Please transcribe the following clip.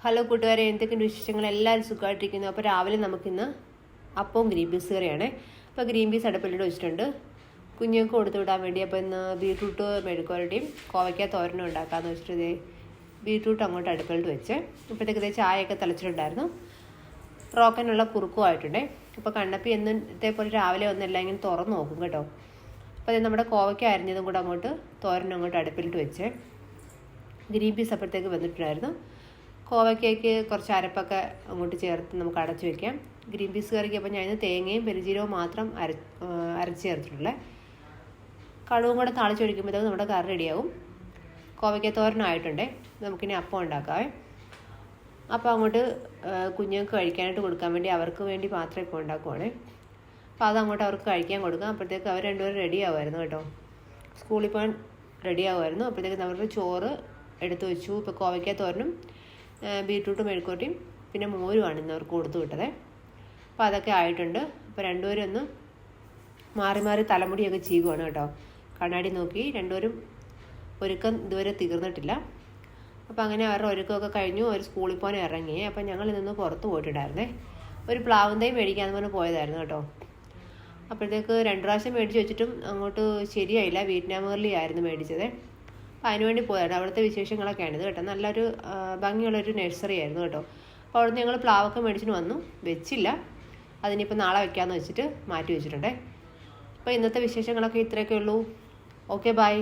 Hello കൂട്ടുകാരെ, എന്തൊക്കെയുണ്ട് വിശേഷങ്ങൾ? എല്ലാവരും സുഖമായിട്ടിരിക്കുന്നു. അപ്പോൾ രാവിലെ നമുക്കിന്ന് അപ്പവും ഗ്രീൻ പീസ് കറിയാണ്. അപ്പോൾ ഗ്രീൻ പീസ് അടുപ്പിലിട്ട് വെച്ചിട്ടുണ്ട്, കുഞ്ഞുങ്ങൾക്ക് കൊടുത്തു വിടാൻ വേണ്ടി. അപ്പോൾ ഇന്ന് ബീട്രൂട്ട് മെഴുക്കുവരട്ടിയും കോവയ്ക്ക തോരനും ഉണ്ടാക്കാമെന്ന് വെച്ചിട്ട് ബീട്രൂട്ട് അങ്ങോട്ട് അടുപ്പിലിട്ട് വെച്ച് ഇപ്പോഴത്തേക്ക് ചായയൊക്കെ തിളച്ചിട്ടുണ്ടായിരുന്നു. റോക്കനുള്ള കുറുക്കുമായിട്ടുണ്ടേ. അപ്പോൾ കണ്ണപ്പി എന്നത്തെ പോലെ രാവിലെ ഒന്നെല്ലാം ഇങ്ങനെ തുറന്ന് നോക്കും കേട്ടോ. അപ്പോൾ അത് നമ്മുടെ കോവയ്ക്ക അരിഞ്ഞതും കൂടെ അങ്ങോട്ട് തോരനും അങ്ങോട്ട് അടുപ്പിലിട്ട് വെച്ച് ഗ്രീൻ പീസ് അപ്പോഴത്തേക്ക് വന്നിട്ടുണ്ടായിരുന്നു. കോവയ്ക്കയ്ക്ക് കുറച്ച് അരപ്പൊക്കെ അങ്ങോട്ട് ചേർത്ത് നമുക്ക് അടച്ചു വയ്ക്കാം. ഗ്രീൻ പീസ് കറിക്ക് അപ്പോൾ ഞാൻ തേങ്ങയും പെരുംജീരകവും മാത്രം അരച്ച് ചേർത്തിട്ടുള്ളത്. കടുവും കൂടെ താളിച്ചൊഴിക്കുമ്പോഴത്തേക്ക് നമ്മുടെ കറി റെഡിയാവും. കോവയ്ക്ക തോരനായിട്ടുണ്ടേ. നമുക്കിനി അപ്പം ഉണ്ടാക്കാവേ. അപ്പോൾ അങ്ങോട്ട് കുഞ്ഞുങ്ങൾക്ക് കഴിക്കാനായിട്ട് കൊടുക്കാൻ വേണ്ടി അവർക്ക് വേണ്ടി മാത്രം ഇപ്പോൾ ഉണ്ടാക്കുവാണേ. അപ്പോൾ അതങ്ങോട്ട് അവർക്ക് കഴിക്കാൻ കൊടുക്കാം. അപ്പോഴത്തേക്ക് അവർ രണ്ടുപേരും റെഡി ആവുമായിരുന്നു കേട്ടോ. സ്കൂളിൽ പോകാൻ റെഡി ആവുമായിരുന്നു. അപ്പോഴത്തേക്ക് അവരുടെ ചോറ് എടുത്തു വെച്ചു. ഇപ്പോൾ കോവയ്ക്ക തോരനും ബീട്രൂട്ട് മെഴുക്കുവരട്ടിയും പിന്നെ മോരുമാണ് ഇന്ന് അവർക്ക് കൊടുത്തു വിട്ടത്. അപ്പോൾ അതൊക്കെ ആയിട്ടുണ്ട്. അപ്പോൾ രണ്ടുപേരും ഒന്ന് മാറി മാറി തലമുടിയൊക്കെ ചെയ്യുകയാണ് കേട്ടോ. കണ്ണാടി നോക്കി രണ്ടുപേരും ഒരുക്കം ഇതുവരെ തീർന്നിട്ടില്ല. അപ്പോൾ അങ്ങനെ അവരുടെ ഒരുക്കമൊക്കെ കഴിഞ്ഞു. അവർ സ്കൂളിൽ പോകാൻ ഇറങ്ങി. അപ്പോൾ ഞങ്ങൾ ഇന്ന് പുറത്ത് പോയിട്ടുണ്ടായിരുന്നേ. ഒരു പ്ലാവും തൈ മേടിക്കാമെന്ന് പറഞ്ഞ് പോയതായിരുന്നു കേട്ടോ. അപ്പോഴത്തേക്ക് 2 പ്രാവശ്യം മേടിച്ച് വെച്ചിട്ടും അങ്ങോട്ട് ശരിയായില്ല. വിയറ്റ്നാം മെർലി ആയിരുന്നു മേടിച്ചത്. അപ്പോൾ അതിനുവേണ്ടി പോയതാണ്. അവിടുത്തെ വിശേഷങ്ങളൊക്കെയാണിത് കേട്ടോ. നല്ലൊരു ഭംഗിയുള്ളൊരു നഴ്സറി ആയിരുന്നു കേട്ടോ. അപ്പോൾ അവിടുന്ന് ഞങ്ങൾ പ്ലാവൊക്കെ മേടിച്ചിട്ട് വന്നു. വെച്ചില്ല, അതിനിപ്പോൾ നാളെ വെക്കാമെന്ന് വെച്ചിട്ട് മാറ്റി വെച്ചിട്ടുണ്ടേ. അപ്പോൾ ഇന്നത്തെ വിശേഷങ്ങളൊക്കെ ഇത്രയൊക്കെ ഉള്ളൂ. Okay, by.